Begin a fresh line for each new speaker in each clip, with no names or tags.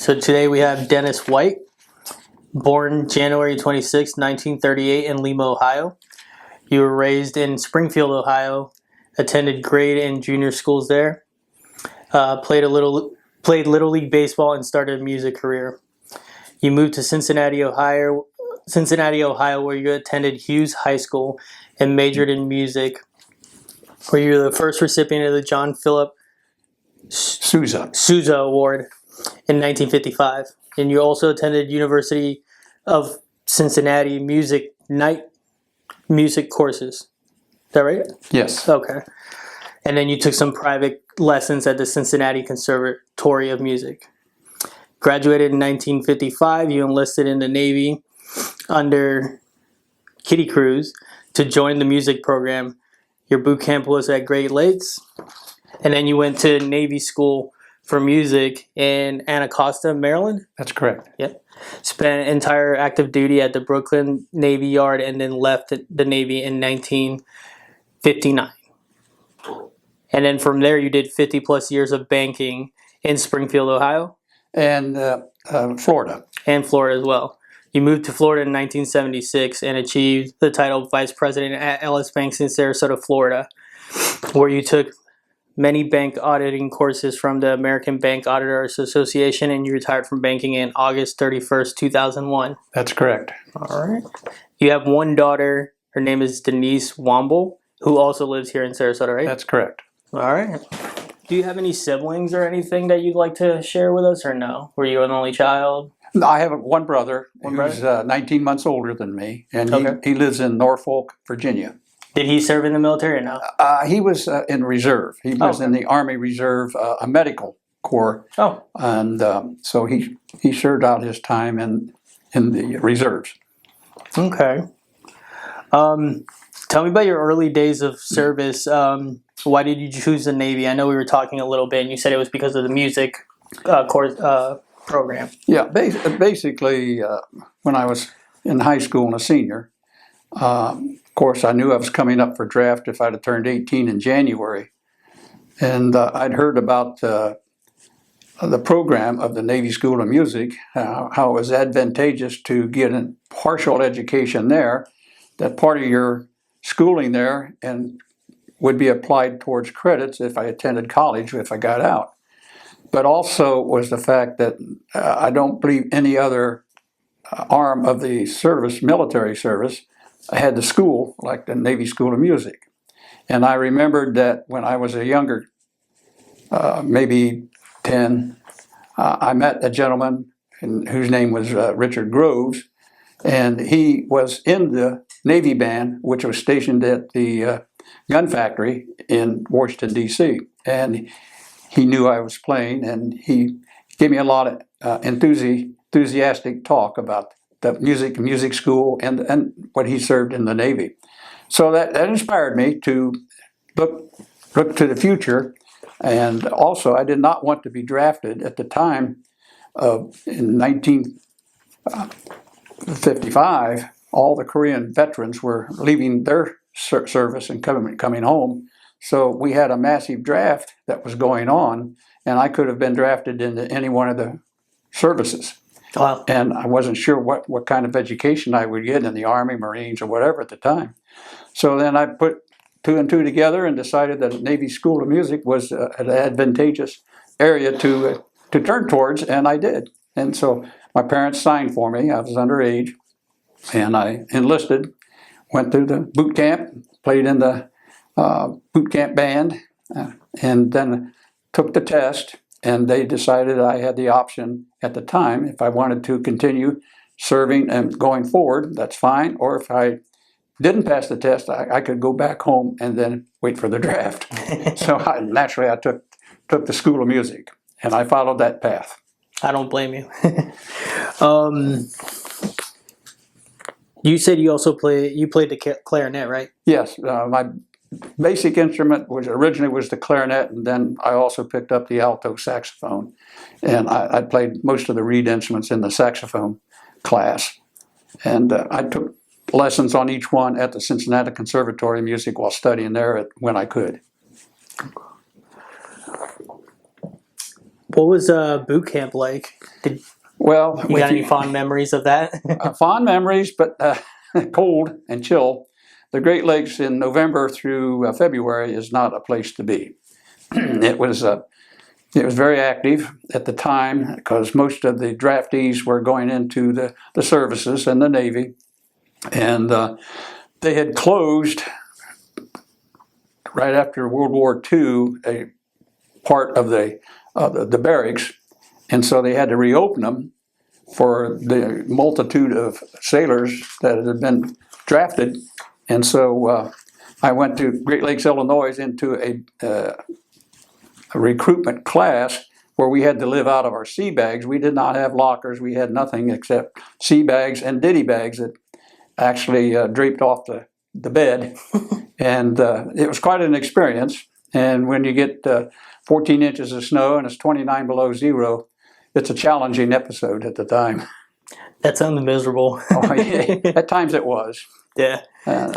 So today we have Dennis White, born January 26, 1938 in Lima, Ohio. You were raised in Springfield, Ohio, attended grade and junior schools there, played Little League Baseball and started a music career. You moved to Cincinnati, Ohio, where you attended Hughes High School and majored in music, where you were the first recipient of the John Philip Sousa Award in 1955. And you also attended University of Cincinnati music courses. Is that right?
Yes.
Okay. And then you took some private lessons at the Cincinnati Conservatory of Music. Graduated in 1955. You enlisted in the Navy under Kitty Cruz to join the music program. Your boot camp was at Great Lakes. And then you went to Navy School for Music in Anacostia, Maryland?
That's correct.
Yep. Spent entire active duty at the Brooklyn Navy Yard and then left the Navy in 1959. And then from there you did 50 plus years of banking in Springfield, Ohio.
And Florida.
And Florida as well. You moved to Florida in 1976 and achieved the title of Vice President at Ellis Banks in Sarasota, Florida, where you took many bank auditing courses from the American Bank Auditors Association, and you retired from banking in August 31st, 2001.
That's correct.
All right. You have one daughter. Her name is Denise Womble, who also lives here in Sarasota, right?
That's correct.
All right. Do you have any siblings or anything that you'd like to share with us, or no? Were you an only child?
I have one brother who's 19 months older than me, and he lives in Norfolk, Virginia.
Did he serve in the military or no?
He was in reserve. He was in the Army Reserve, a medical corps.
Oh.
And so he served out his time in the reserves.
Okay. Tell me about your early days of service. Why did you choose the Navy? I know we were talking a little bit, and you said it was because of the music course program.
Yeah, basically, when I was in high school and a senior, of course, I knew I was coming up for draft if I'd have turned 18 in January. And I'd heard about the program of the Navy School of Music, how it was advantageous to get a partial education there, that part of your schooling there and would be applied towards credits if I attended college, if I got out. But also was the fact that I don't believe any other arm of the service, military service, had the school like the Navy School of Music. And I remembered that when I was a younger, maybe 10, I met a gentleman whose name was Richard Groves, and he was in the Navy band, which was stationed at the gun factory in Washington, D.C. And he knew I was playing, and he gave me a lot of enthusiastic talk about the music school and what he served in the Navy. So that inspired me to look to the future. And also, I did not want to be drafted at the time in 1955. All the Korean veterans were leaving their service and coming home. So we had a massive draft that was going on, and I could have been drafted into any one of the services.
Wow.
And I wasn't sure what kind of education I would get in the Army, Marines, or whatever at the time. So then I put two and two together and decided that Navy School of Music was an advantageous area to turn towards, and I did. And so my parents signed for me. I was underage, and I enlisted, went through the boot camp, played in the boot camp band, and then took the test. And they decided I had the option at the time, if I wanted to continue serving and going forward, that's fine. Or if I didn't pass the test, I could go back home and then wait for the draft. So naturally, I took the School of Music, and I followed that path.
I don't blame you. You said you also played the clarinet, right?
Yes, my basic instrument originally was the clarinet, and then I also picked up the alto saxophone, and I played most of the reed instruments in the saxophone class, and I took lessons on each one at the Cincinnati Conservatory of Music while studying there when I could.
What was boot camp like? Did
Well,
you got any fond memories of that?
fond memories, but cold and chill. The Great Lakes in November through February is not a place to be. It was very active at the time because most of the draftees were going into the services and the Navy, and they had closed right after World War II a part of the barracks, and so they had to reopen them for the multitude of sailors that had been drafted. And so I went to Great Lakes, Illinois, into a recruitment class where we had to live out of our sea bags. We did not have lockers. We had nothing except sea bags and ditty bags that actually draped off the bed. And it was quite an experience. And when you get 14 inches of snow and it's 29 below zero, it's a challenging episode at the time.
That sounds miserable.
Oh, yeah. At times it was.
Yeah. And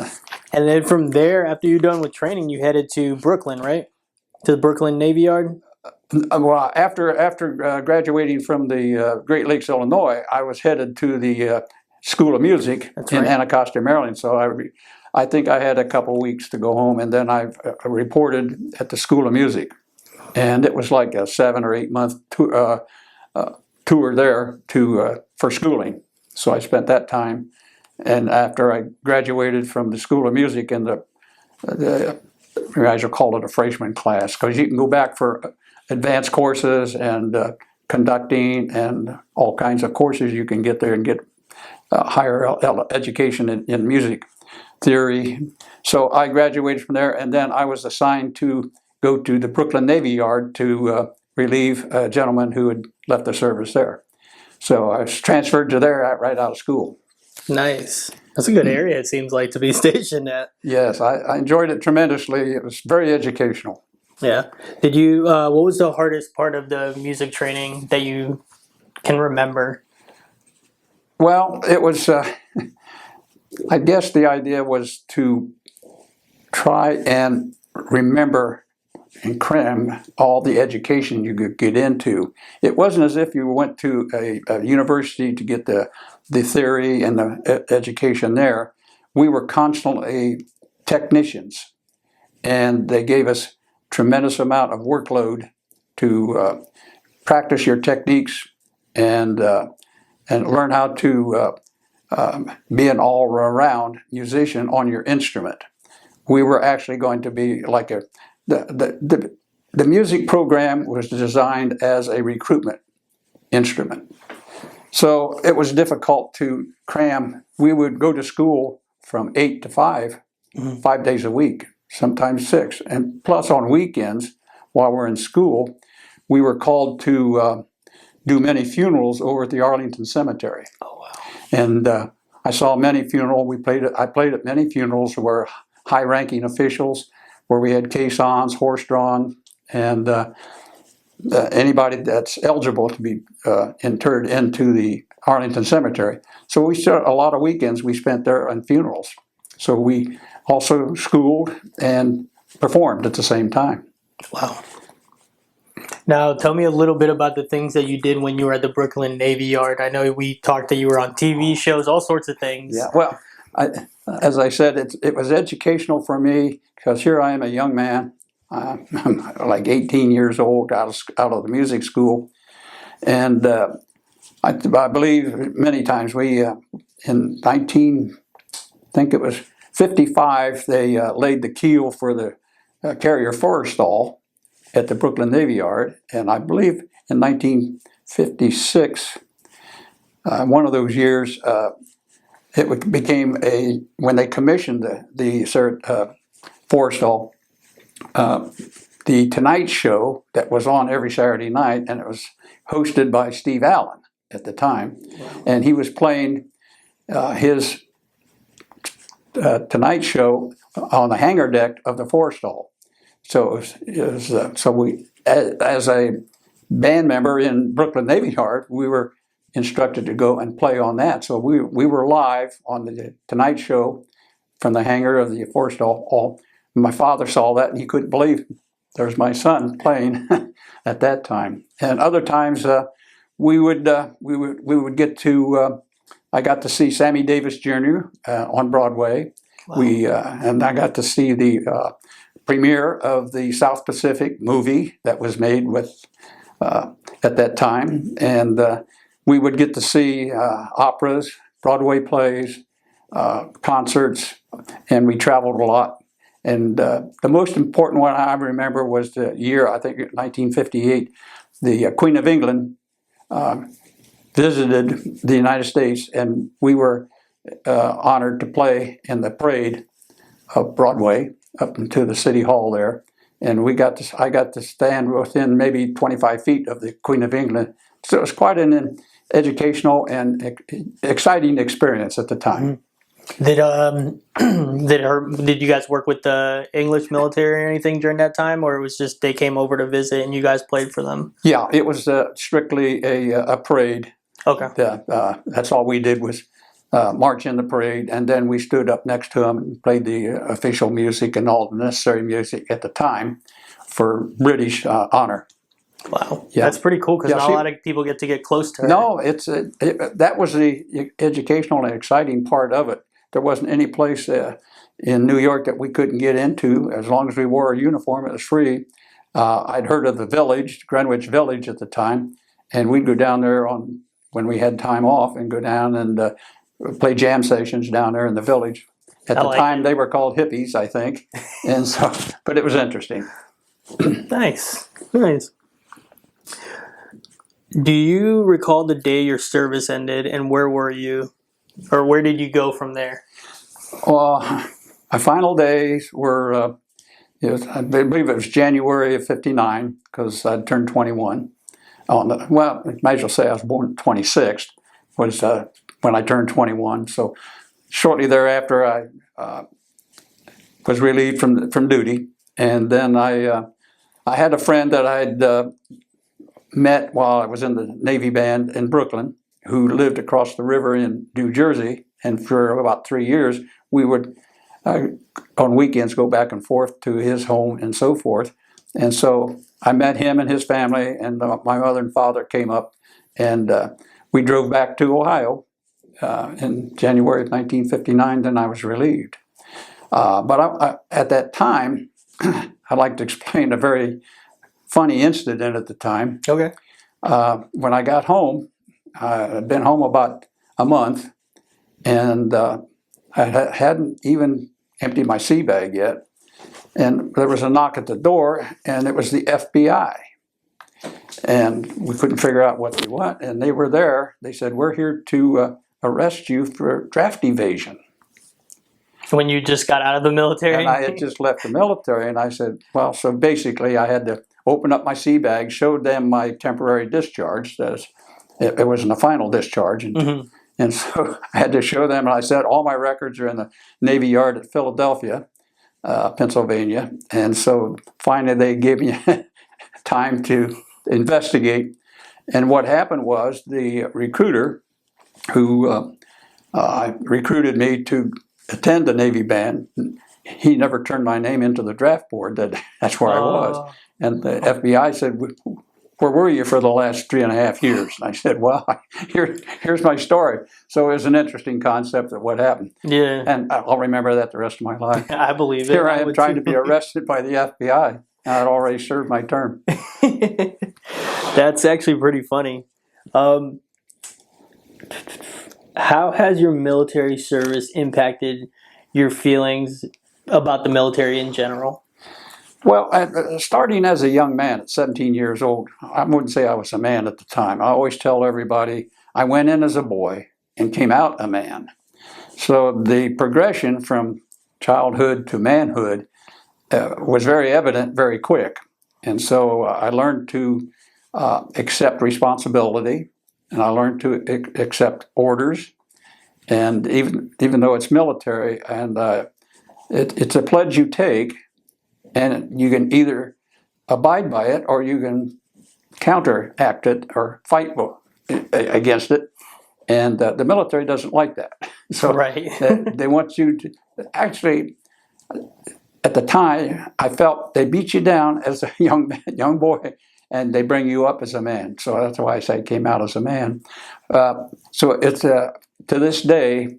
then from there, after you're done with training, you headed to Brooklyn, right? To the Brooklyn Navy Yard?
Well, after graduating from the Great Lakes, Illinois, I was headed to the School of Music in Anacostia, Maryland. So I think I had a couple weeks to go home, and then I reported at the School of Music. And it was like a 7 or 8 month tour there for schooling. So I spent that time. And after I graduated from the School of Music, and you guys will call it a freshman class, because you can go back for advanced courses and conducting and all kinds of courses you can get there and get higher education in music theory. So I graduated from there, and then I was assigned to go to the Brooklyn Navy Yard to relieve a gentleman who had left the service there. So I was transferred to there right out of school.
Nice. That's a good area, it seems like, to be stationed at.
Yes, I enjoyed it tremendously. It was very educational.
Yeah. Did you, what was the hardest part of the music training that you can remember?
Well, it was, I guess the idea was to try and remember and cram all the education you could get into. It wasn't as if you went to a university to get the theory and the education there. We were constantly technicians, and they gave us tremendous amount of workload to practice your techniques and learn how to be an all-around musician on your instrument. We were actually going to be like the music program was designed as a recruitment instrument. So it was difficult to cram. We would go to school from 8 to 5, 5 days a week, sometimes 6. And plus on weekends, while we're in school, we were called to do many funerals over at the Arlington Cemetery.
Oh, wow.
And I saw many funerals. I played at many funerals where high-ranking officials, where we had caissons, horse-drawn, and anybody that's eligible to be interred into the Arlington Cemetery. So we spent a lot of weekends we spent there on funerals. So we also schooled and performed at the same time.
Wow. Now, tell me a little bit about the things that you did when you were at the Brooklyn Navy Yard. I know we talked that you were on TV shows, all sorts of things.
Yeah, well, as I said, it was educational for me because here I am, a young man. I'm like 18 years old, out of the music school. And I believe many times in I think it was 55, they laid the keel for the carrier forestall at the Brooklyn Navy Yard. And I believe in 1956, one of those years, it became when they commissioned the forestall, the Tonight Show that was on every Saturday night, and it was hosted by Steve Allen at the time. Wow. And he was playing his Tonight Show on the hangar deck of the forestall. So so we, as a band member in Brooklyn Navy Yard, we were instructed to go and play on that. So we were live on the Tonight Show from the hangar of the forestall. My father saw that and he couldn't believe there's my son playing at that time. And other times we would get to. I got to see Sammy Davis Jr. On Broadway.
Wow.
And I got to see the premiere of the South Pacific movie that was made with at that time, and we would get to see operas, Broadway plays, concerts, and we traveled a lot. And the most important one I remember was the year, I think 1958, the Queen of England visited the United States, and we were honored to play in the parade of Broadway up into the City Hall there. And I got to stand within maybe 25 feet of the Queen of England. So it was quite an educational and exciting experience at the time.
Did you guys work with the English military or anything during that time, or it was just they came over to visit and you guys played for them?
Yeah, it was strictly a parade.
Okay.
That's all we did was march in the parade, and then we stood up next to them and played the official music and all the necessary music at the time for British honor.
Wow, yeah. That's pretty cool because not a lot of people get to get close to her.
No, that was the educational and exciting part of it. There wasn't any place in New York that we couldn't get into as long as we wore a uniform. It was free. I'd heard of the Village, Greenwich Village at the time, and we'd go down there when we had time off and go down and play jam sessions down there in the Village. At the time, they were called hippies, I think, and so. But it was interesting.
Nice. Do you recall the day your service ended, and where were you, or where did you go from there?
Well, my final days were, I believe it was January of '59, because I'd turned 21. Well, I might as well say I was born 26th, was when I turned 21. So shortly thereafter, I was relieved from duty, and then I had a friend that I'd met while I was in the Navy band in Brooklyn, who lived across the river in New Jersey, and for about 3 years we would on weekends go back and forth to his home and so forth. And so I met him and his family, and my mother and father came up, and we drove back to Ohio in January of 1959. Then I was relieved. But at that time, I'd like to explain a very funny incident at the time.
Okay.
When I got home, I'd been home about a month, and I hadn't even emptied my sea bag yet. And there was a knock at the door, and it was the FBI. And we couldn't figure out what they want, and they were there. They said, "We're here to arrest you for draft evasion."
When you just got out of the military?
And I had just left the military, and I said, well, so basically I had to open up my sea bag, showed them my temporary discharge. It wasn't a final discharge. And so I had to show them, and I said, all my records are in the Navy Yard at Philadelphia, Pennsylvania. And so finally they gave me time to investigate. And what happened was the recruiter who recruited me to attend the Navy band, he never turned my name into the draft board. That's where I was. And the FBI said, where were you for the last 3.5 years? And I said, well, here's my story. So it was an interesting concept of what happened.
Yeah.
And I'll remember that the rest of my life.
I believe it.
Here I am trying to be arrested by the FBI, and I'd already served my term.
That's actually pretty funny. How has your military service impacted your feelings about the military in general?
Well, starting as a young man at 17 years old, I wouldn't say I was a man at the time. I always tell everybody I went in as a boy and came out a man. So the progression from childhood to manhood was very evident very quick. And so I learned to accept responsibility, and I learned to accept orders. And even though it's military, and it's a pledge you take, and you can either abide by it or you can counteract it or fight against it. And the military doesn't like that. So
right.
they want you to actually, at the time, I felt they beat you down as a young boy, and they bring you up as a man. So that's why I say I came out as a man. So it's to this day,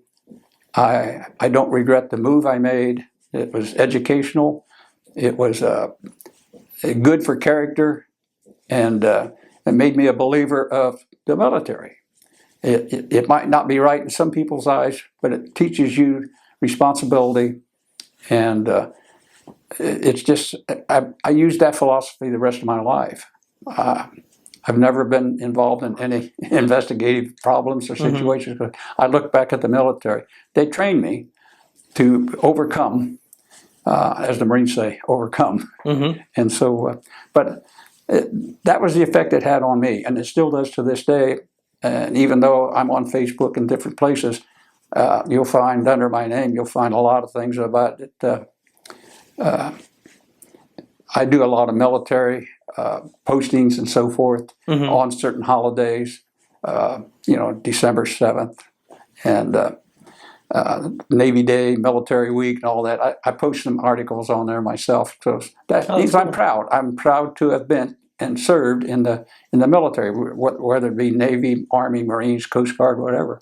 I don't regret the move I made. It was educational. It was good for character, and it made me a believer of the military. It might not be right in some people's eyes, but it teaches you responsibility, and it's just I used that philosophy the rest of my life. I've never been involved in any investigative problems or situations, but I look back at the military. They trained me to overcome, as the Marines say, overcome. And so, but that was the effect it had on me, and it still does to this day. And even though I'm on Facebook in different places, you'll find under my name, you'll find a lot of things about it. I do a lot of military postings and so forth on certain holidays, December 7th and Navy Day, Military Week, and all that. I post some articles on there myself. So that means I'm proud. I'm proud to have been and served in the military, whether it be Navy, Army, Marines, Coast Guard, whatever.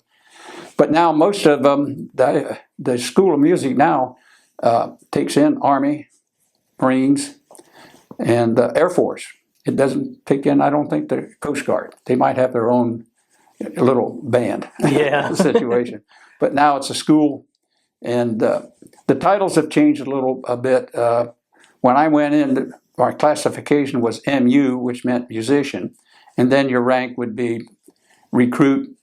But now most of them, the School of Music now takes in Army, Marines, and Air Force. It doesn't take in, I don't think, the Coast Guard. They might have their own little band situation. But now it's a school, and the titles have changed a bit. When I went in, our classification was MU, which meant musician, and then your rank would be recruit,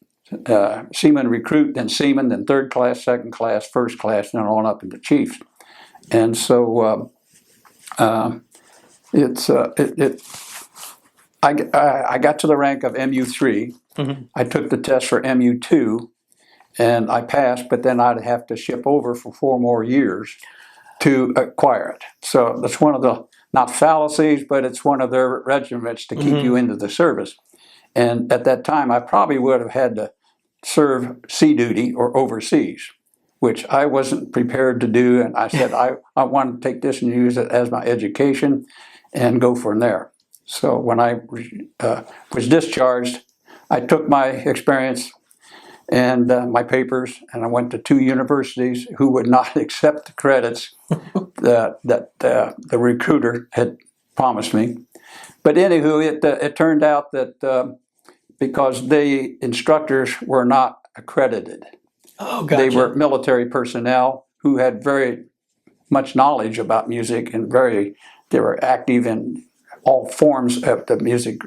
seaman recruit, then seaman, then third class, second class, first class, and then on up into chiefs. And so I got to the rank of MU3. I took the test for MU2, and I passed, but then I'd have to ship over for 4 more years to acquire it. So that's one of the, not fallacies, but it's one of their regiments to keep you into the service. And at that time, I probably would have had to serve sea duty or overseas, which I wasn't prepared to do. And I said, I want to take this and use it as my education and go from there. So when I was discharged, I took my experience and my papers, and I went to 2 universities who would not accept the credits that the recruiter had promised me. But anywho, it turned out that because the instructors were not accredited.
Oh, gotcha.
They were military personnel who had very much knowledge about music, and they were active in all forms of the music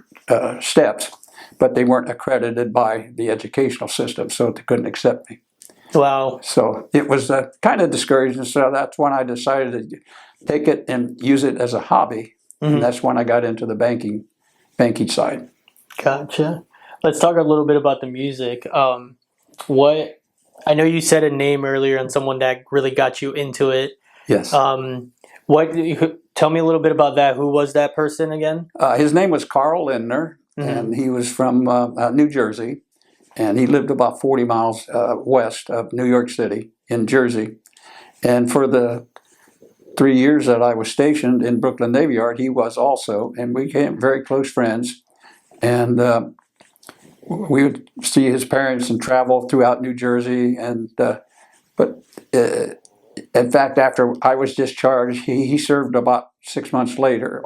steps, but they weren't accredited by the educational system, so they couldn't accept me.
Wow.
So it was kind of discouraging, so that's when I decided to take it and use it as a hobby, and that's when I got into the banking side.
Gotcha. Let's talk a little bit about the music. I know you said a name earlier on someone that really got you into it.
Yes.
Tell me a little bit about that. Who was that person again?
His name was Carl Lindner, and he was from New Jersey, and he lived about 40 miles west of New York City in Jersey. And for the 3 years that I was stationed in Brooklyn Navy Yard, he was also, and we became very close friends. And we would see his parents and travel throughout New Jersey. And but in fact, after I was discharged, he served about 6 months later,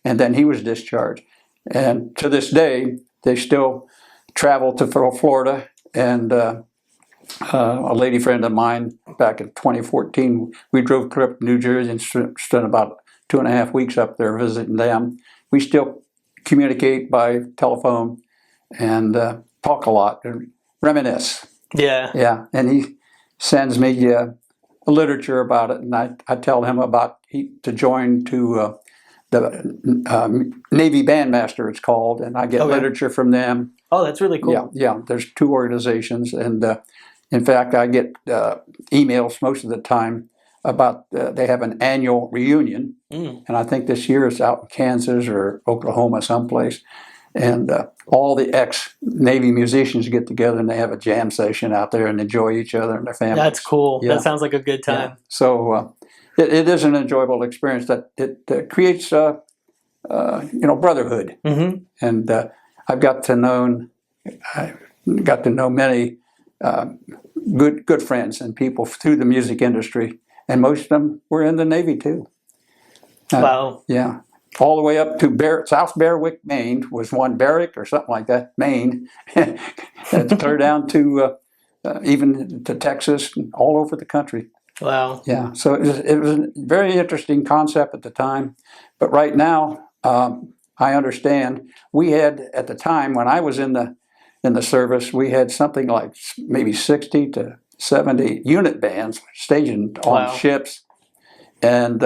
and then he was discharged. And to this day, they still travel to Florida. And a lady friend of mine, back in 2014, we drove to New Jersey and spent about 2.5 weeks up there visiting them. We still communicate by telephone and talk a lot and reminisce. Yeah. And he sends me literature about it, and I tell him about to join to the Navy Bandmaster, it's called, and I get literature from them.
Oh, that's really cool.
Yeah. There's 2 organizations, and in fact, I get emails most of the time about they have an annual reunion, and I think this year it's out in Kansas or Oklahoma, someplace. And all the ex-Navy musicians get together and they have a jam session out there and enjoy each other and their families.
That's cool.
Yeah.
That sounds like a good time.
Yeah. So it is an enjoyable experience that it creates, brotherhood.
Mm-hmm.
And I've got to know many good friends and people through the music industry, and most of them were in the Navy too.
Wow.
Yeah, all the way up to South Berwick, Maine was one Berwick or something like that, Maine, and clear down to even to Texas and all over the country.
Wow.
Yeah, so it was a very interesting concept at the time, but right now I understand. We had at the time when I was in the service, we had something like maybe 60 to 70 unit bands stationed on
Wow.
ships and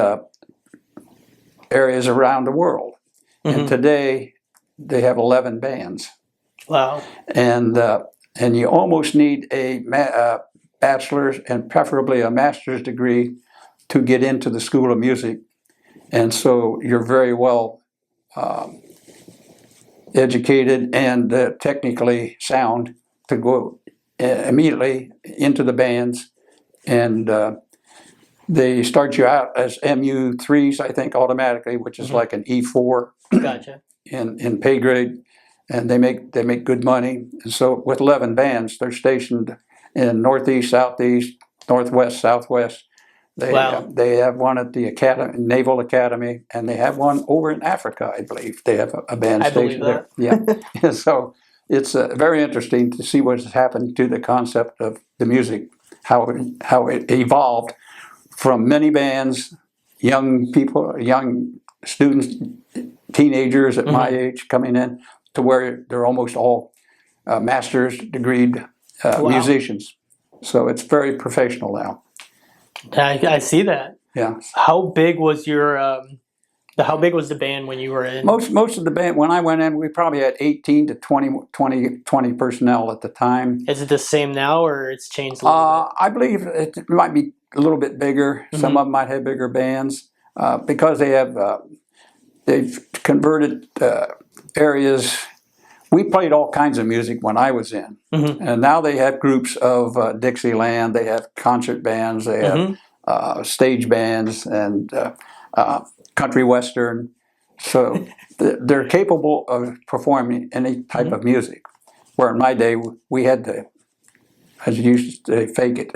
areas around the world.
Mm-hmm.
And today they have 11 bands.
Wow.
And you almost need a bachelor's and preferably a master's degree to get into the School of Music. And so you're very well educated and technically sound to go immediately into the bands. And they start you out as MU3s, I think, automatically, which is like an E-4
Gotcha.
in pay grade. And they make good money. And so with 11 bands, they're stationed in Northeast, Southeast, Northwest, Southwest.
Wow.
They have one at the Naval Academy, and they have one over in Africa, I believe. They have a band
I believe
station there. Yeah. So it's very interesting to see what has happened to the concept of the music, how it evolved from many bands, young people, young students, teenagers at my age coming in, to where they're almost all master's degreed
Wow.
musicians. So it's very professional now.
I see that.
Yeah.
How big was how big was the band when you were in?
Most of the band, when I went in, we probably had 18 to 20 personnel at the time.
Is it the same now, or it's changed a little
I believe it might be a little bit bigger. Some of them might have bigger bands because they've converted areas. We played all kinds of music when I was in, and now they have groups of Dixieland. They have concert bands. They have stage bands and country western. So they're capable of performing any type of music. Where in my day we had to, as you used to say, fake it.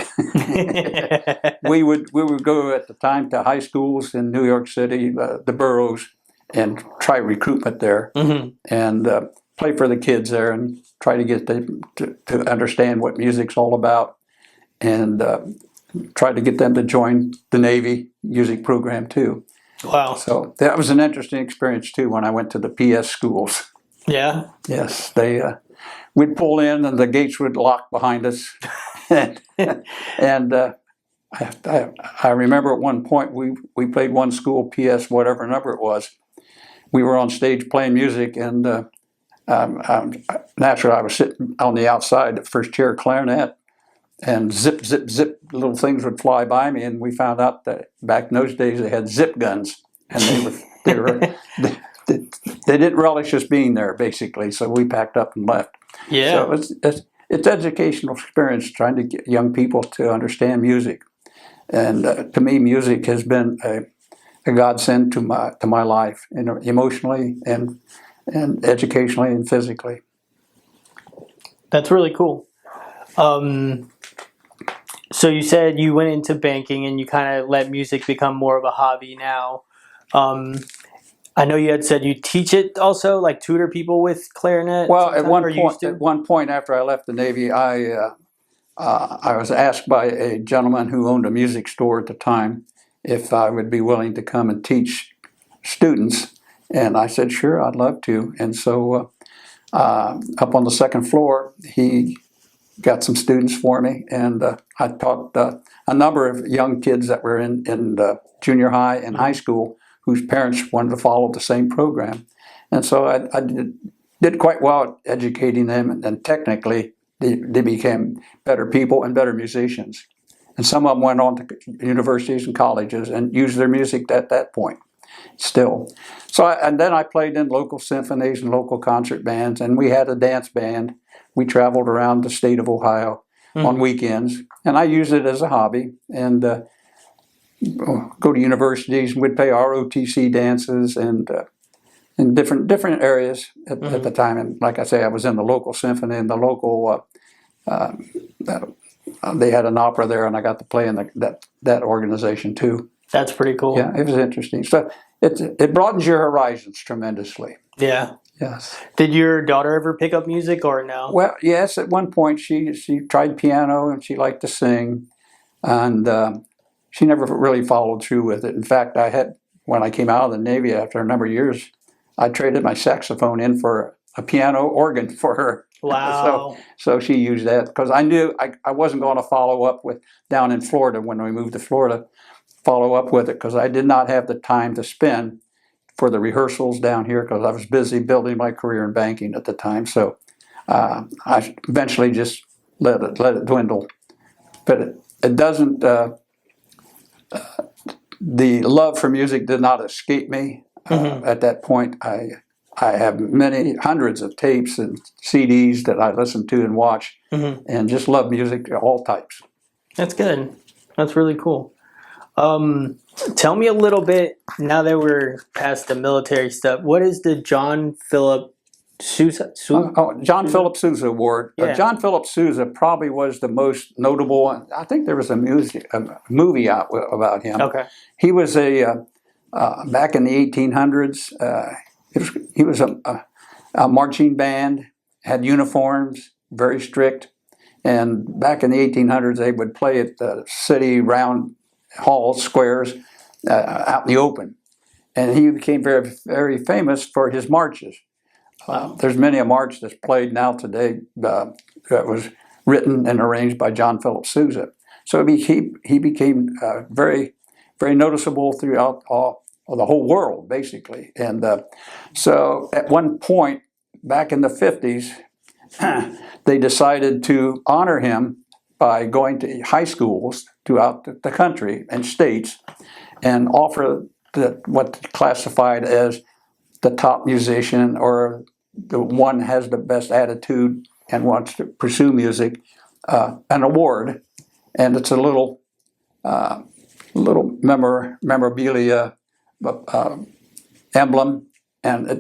we would go at the time to high schools in New York City, the boroughs, and try recruitment there, and play for the kids there, and try to get them to understand what music's all about, and try to get them to join the Navy music program too.
Wow.
So that was an interesting experience too when I went to the PS schools.
Yeah.
Yes, we'd pull in and the gates would lock behind us, and I remember at one point we played one school PS, whatever number it was. We were on stage playing music, and naturally I was sitting on the outside, the first chair clarinet, and zip, zip, zip, little things would fly by me, and we found out that back in those days they had zip guns, and they didn't relish us being there, basically. So we packed up and left.
Yeah.
So it's educational experience trying to get young people to understand music, and to me, music has been a godsend to my life, emotionally and educationally and physically.
That's really cool. So you said you went into banking and you kind of let music become more of a hobby now. I know you had said you teach it also, like tutor people with clarinet.
Well, at
sometimes,
one point after I left the Navy, I was asked by a gentleman who owned a music store at the time if I would be willing to come and teach students, and I said, sure, I'd love to. And so up on the second floor, he got some students for me, and I taught a number of young kids that were in junior high and high school whose parents wanted to follow the same program. And so I did quite well at educating them, and technically they became better people and better musicians. And some of them went on to universities and colleges and used their music at that point still. So and then I played in local symphonies and local concert bands, and we had a dance band. We traveled around the state of Ohio on weekends, and I used it as a hobby. And go to universities, and we'd play ROTC dances and in different areas at the time. And like I say, I was in the local symphony and the local. They had an opera there, and I got to play in that organization too.
That's pretty cool.
Yeah, it was interesting. So it broadens your horizons tremendously.
Yeah.
Yes.
Did your daughter ever pick up music or no?
Well, yes. At one point, she tried piano and she liked to sing, and she never really followed through with it. In fact, when I came out of the Navy after a number of years, I traded my saxophone in for a piano organ for her.
Wow.
So she used that because I knew I wasn't going to follow up with down in Florida when we moved to Florida, follow up with it because I did not have the time to spend for the rehearsals down here because I was busy building my career in banking at the time. So I eventually just let it dwindle. But it doesn't. The love for music did not escape me at that point. I have many hundreds of tapes and CDs that I listen to and watch, and just love music of all types.
That's good. That's really cool. Tell me a little bit, now that we're past the military stuff, what is the John Philip Sousa?
John Philip Sousa Award.
Yeah.
John Philip Sousa probably was the most notable. I think there was a movie out about him.
Okay.
He was back in the 1800s. He was a marching band, had uniforms, very strict. And back in the 1800s, they would play at the city round halls, squares, out in the open. And he became very, very famous for his marches. There's many a march that's played now today that was written and arranged by John Philip Sousa. So he became very, very noticeable throughout the whole world, basically. And so at one point, back in the 50s, they decided to honor him by going to high schools throughout the country and states and offer what classified as the top musician or the one has the best attitude and wants to pursue music, an award. And it's a little memorabilia emblem, and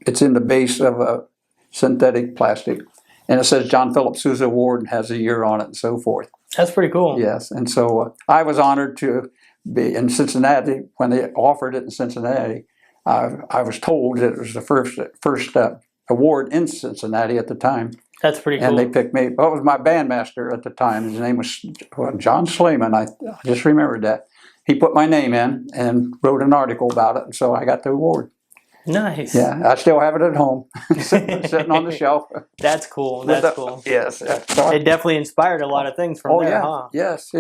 it's in the base of a synthetic plastic, and it says John Philip Sousa Award and has a year on it and so forth.
That's pretty cool.
Yes, and so I was honored to be in Cincinnati when they offered it in Cincinnati. I was told that it was the first award in Cincinnati at the time.
That's pretty cool.
And they picked me. Well, it was my bandmaster at the time. His name was John Slayman. I just remembered that. He put my name in and wrote an article about it, and so I got the award.
Nice.
Yeah, I still have it at home, sitting on the shelf.
That's cool. That's cool.
Yes.
It definitely inspired a lot of things from there, huh?
Yes.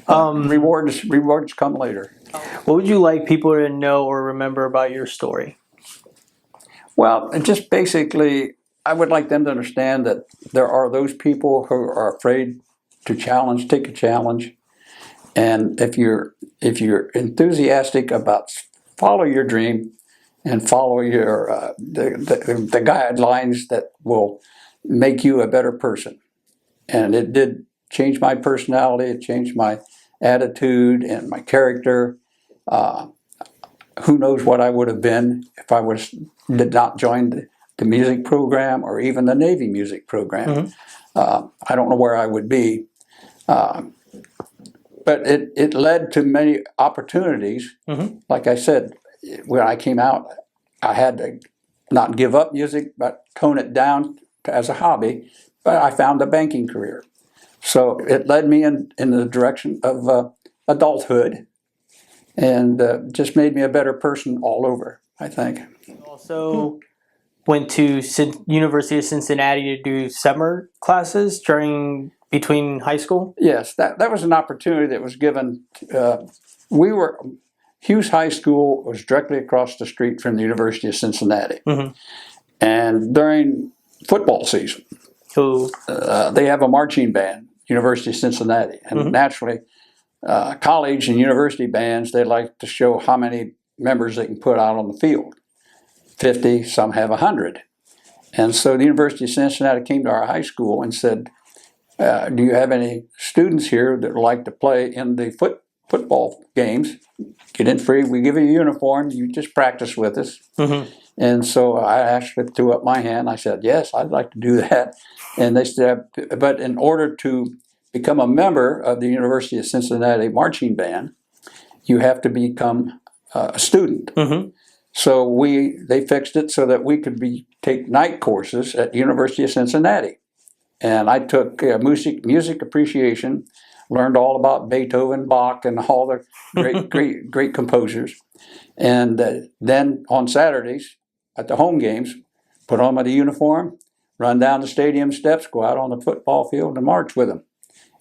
Rewards come later.
What would you like people to know or remember about your story?
Well, just basically, I would like them to understand that there are those people who are afraid to take a challenge. And if you're enthusiastic about follow your dream and follow your the guidelines that will make you a better person. And it did change my personality. It changed my attitude and my character. Who knows what I would have been if I did not join the music program or even the Navy music program. I don't know where I would be. But it led to many opportunities. Like I said, when I came out, I had to not give up music, but tone it down as a hobby. But I found a banking career. So it led me in the direction of adulthood and just made me a better person all over, I think.
Also went to University of Cincinnati to do summer classes between high school?
Yes, that was an opportunity that was given. Hughes High School was directly across the street from the University of Cincinnati. And during football season, they have a marching band, University of Cincinnati. And naturally, college and university bands, they like to show how many members they can put out on the field. 50, some have 100. And so the University of Cincinnati came to our high school and said, do you have any students here that like to play in the football games? Get in free. We give you a uniform. You just practice with us.
Mm-hmm.
And so I actually threw up my hand. I said, yes, I'd like to do that. And they said, but in order to become a member of the University of Cincinnati marching band, you have to become a student.
Mm-hmm.
So they fixed it so that we could take night courses at the University of Cincinnati. And I took music appreciation, learned all about Beethoven, Bach, and all the great composers. And then on Saturdays at the home games, put on my uniform, run down the stadium steps, go out on the football field and march with them.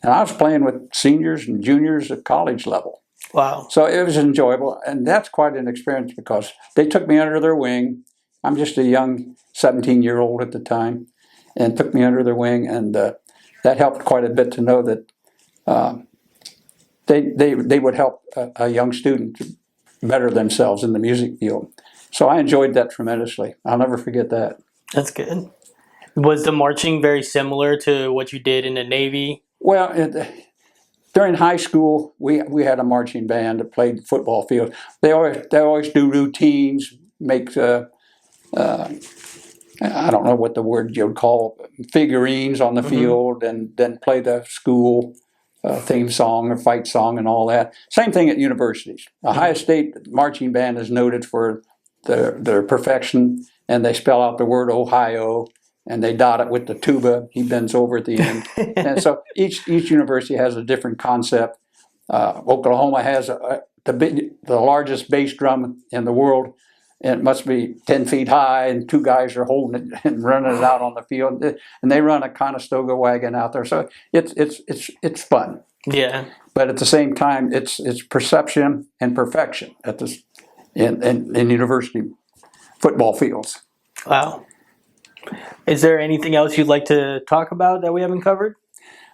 And I was playing with seniors and juniors at college level.
Wow.
So it was enjoyable, and that's quite an experience because they took me under their wing. I'm just a young 17-year-old at the time, and took me under their wing, and that helped quite a bit to know that they would help a young student to better themselves in the music field. So I enjoyed that tremendously. I'll never forget that.
That's good. Was the marching very similar to what you did in the Navy?
Well, during high school, we had a marching band that played the football field. They always do routines, make I don't know what the word you'd call figurines on the field, and then play the school theme song or fight song and all that. Same thing at universities. Ohio State marching band is noted for their perfection, and they spell out the word Ohio, and they dot it with the tuba. He bends over at the end. And so each university has a different concept. Oklahoma has the largest bass drum in the world, and it must be 10 feet high, and two guys are holding it and running it out on the field. And they run a Conestoga wagon out there. So it's fun.
Yeah.
But at the same time, it's perception and perfection in university football fields.
Wow. Is there anything else you'd like to talk about that we haven't covered?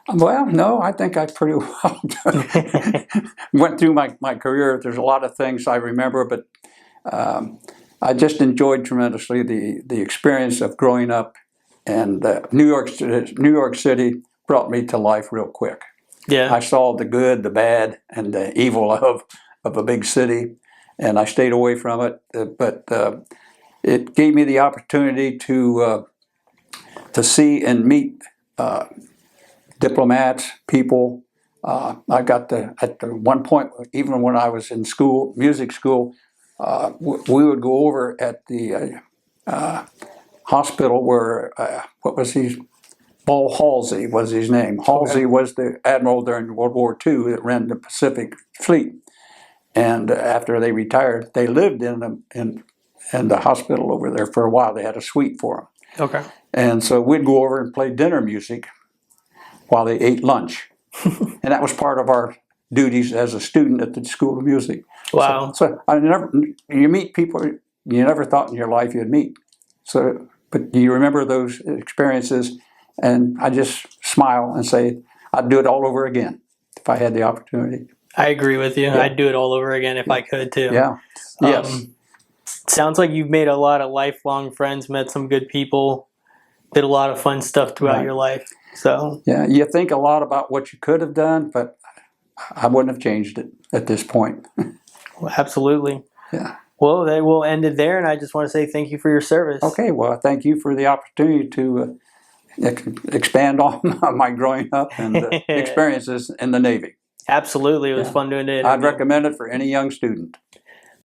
Well, no, I think I pretty well went through my career. There's a lot of things I remember, but I just enjoyed tremendously the experience of growing up, and New York City brought me to life real quick.
Yeah.
I saw the good, the bad, and the evil of a big city, and I stayed away from it. But it gave me the opportunity to see and meet diplomats, people. I got at one point, even when I was in school, music school, we would go over at the hospital where what was he? Paul Halsey was his name. Halsey was the admiral during World War II that ran the Pacific Fleet. And after they retired, they lived in the hospital over there for a while. They had a suite for them.
Okay.
And so we'd go over and play dinner music while they ate lunch. And that was part of our duties as a student at the School of Music.
Wow.
So you meet people you never thought in your life you'd meet. So, but you remember those experiences, and I just smile and say, I'd do it all over again if I had the opportunity.
I agree with you.
Yeah.
I'd do it all over again if I could too.
Yeah. Yes.
Sounds like you've made a lot of lifelong friends, met some good people, did a lot of fun stuff throughout your life. So
yeah, you think a lot about what you could have done, but I wouldn't have changed it at this point.
Well, absolutely.
Yeah.
Well, they will end it there, and I just want to say thank you for your service.
Okay. Well, thank you for the opportunity to expand on my growing up and experiences in the Navy.
Absolutely. It was fun doing it.
I'd recommend it for any young student.